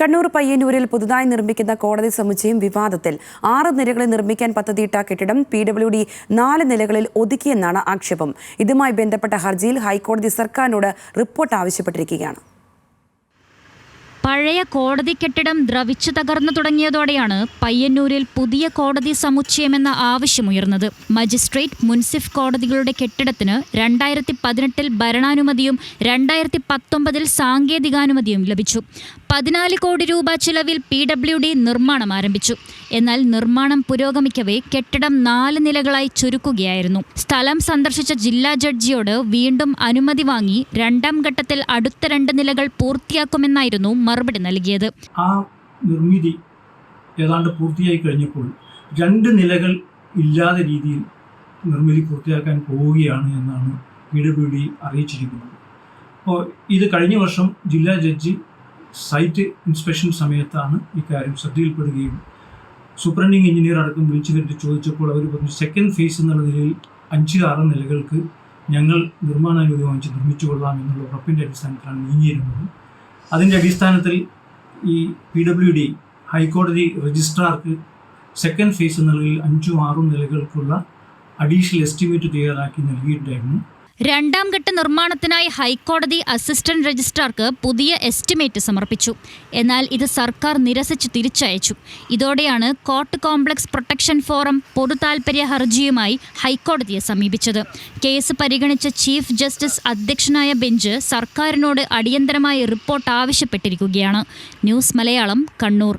കണ്ണൂർ പയ്യന്നൂരിൽ പുതുതായി നിർമ്മിക്കുന്ന കോടതി സമുച്ചയം വിവാദത്തിൽ 6 നിലകളിൽ നിർമ്മിക്കാൻ പദ്ധതിയിട്ട കെട്ടിടം PWD 4 നിലകളിൽ ഒതുക്കിയെന്നാണ് ആക്ഷേപം. ഇതുമായി ബന്ധപ്പെട്ട ഹർജിയിൽ ഹൈക്കോടതി സർക്കാരിനോട് റിപ്പോർട്ട് ആവശ്യപ്പെട്ടിരിക്കുകയാണ്. പഴയ കോടതി കെട്ടിടം ദ്രവിച്ചു തകർന്നു തുടങ്ങിയതോടെയാണ് പയ്യന്നൂരിൽ പുതിയ കോടതി സമുച്ചയമെന്ന ആവശ്യമുയർന്നത്. മജിസ്ട്രേറ്റ്, മുൻസിഫ് കോടതികളുടെ കെട്ടിടത്തിന് 2018 ഭരണാനുമതിയും 2019 സാങ്കേതികാനുമതിയും ലഭിച്ചു. 14 കോടി രൂപ ചിലവിൽ PWD നിർമ്മാണം ആരംഭിച്ചു. എന്നാൽ നിർമ്മാണം പുരോഗമിക്കവേ കെട്ടിടം 4 നിലകളായി ചുരുക്കുകയായിരുന്നു. സ്ഥലം സന്ദർശിച്ച ജില്ലാ ജഡ്ജിയോട് വീണ്ടും അനുമതി വാങ്ങി 2ാം ഘട്ടത്തിൽ അടുത്ത 2 നിലകൾ പൂർത്തിയാക്കുമെന്നായിരുന്നു മറുപടി നൽകിയത്. ആ നിർമ്മിതി ഏതാണ്ട് പൂർത്തിയായി കഴിഞ്ഞപ്പോൾ 2 നിലകൾ ഇല്ലാത്ത രീതിയിൽ നിർമ്മിതി പൂർത്തിയാക്കാൻ പോവുകയാണ് എന്നാണ് PWD അറിയിച്ചിരിക്കുന്നത്. അപ്പോൾ ഇത് കഴിഞ്ഞ വർഷം ജില്ലാ ജഡ്ജി സൈറ്റ് ഇൻസ്പെക്ഷൻ സമയത്താണ് ഇക്കാര്യം ശ്രദ്ധയിൽപ്പെടുകയും സൂപ്രണ്ടിംഗ് എഞ്ചിനീയർ അടക്കം വിളിച്ചു വരുത്തി ചോദിച്ചപ്പോൾ അവർ പറഞ്ഞു, സെക്കൻഡ് ഫേസ് എന്നുള്ള നിലയിൽ 5-6 നിലകൾക്ക് ഞങ്ങൾ നിർമ്മാണാനുമതി വാങ്ങിച്ച് നിർമ്മിച്ചു കൊള്ളാം എന്നുള്ള ഉറപ്പിൻ്റെ അടിസ്ഥാനത്തിലാണ് നീങ്ങിയിരുന്നത്. അതിൻ്റെ അടിസ്ഥാനത്തിൽ ഈ PWD ഹൈക്കോടതി രജിസ്ട്രാർക്ക് സെക്കൻഡ് ഫേസ് എന്നുള്ളതിൽ 5-6 നിലകൾക്കുള്ള അഡീഷണൽ എസ്റ്റിമേറ്റ് തയ്യാറാക്കി നൽകിയിട്ടുണ്ടായിരുന്നു. 2ാം ഘട്ട നിർമ്മാണത്തിനായി ഹൈക്കോടതി അസിസ്റ്റന്റ് രജിസ്ട്രാർക്ക് പുതിയ എസ്റ്റിമേറ്റ് സമർപ്പിച്ചു. എന്നാൽ ഇത് സർക്കാർ നിരസിച്ച് തിരിച്ചയച്ചു. ഇതോടെയാണ് കോർട്ട് കോംപ്ലക്സ് പ്രൊട്ടക്ഷൻ ഫോറം പൊതുതാൽപര്യ ഹർജിയുമായി ഹൈക്കോടതിയെ സമീപിച്ചത്. കേസ് പരിഗണിച്ച ചീഫ് ജസ്റ്റിസ് അധ്യക്ഷനായ ബെഞ്ച് സർക്കാരിനോട് അടിയന്തരമായി റിപ്പോർട്ട് ആവശ്യപ്പെട്ടിരിക്കുകയാണ്. ന്യൂസ് മലയാളം, കണ്ണൂർ.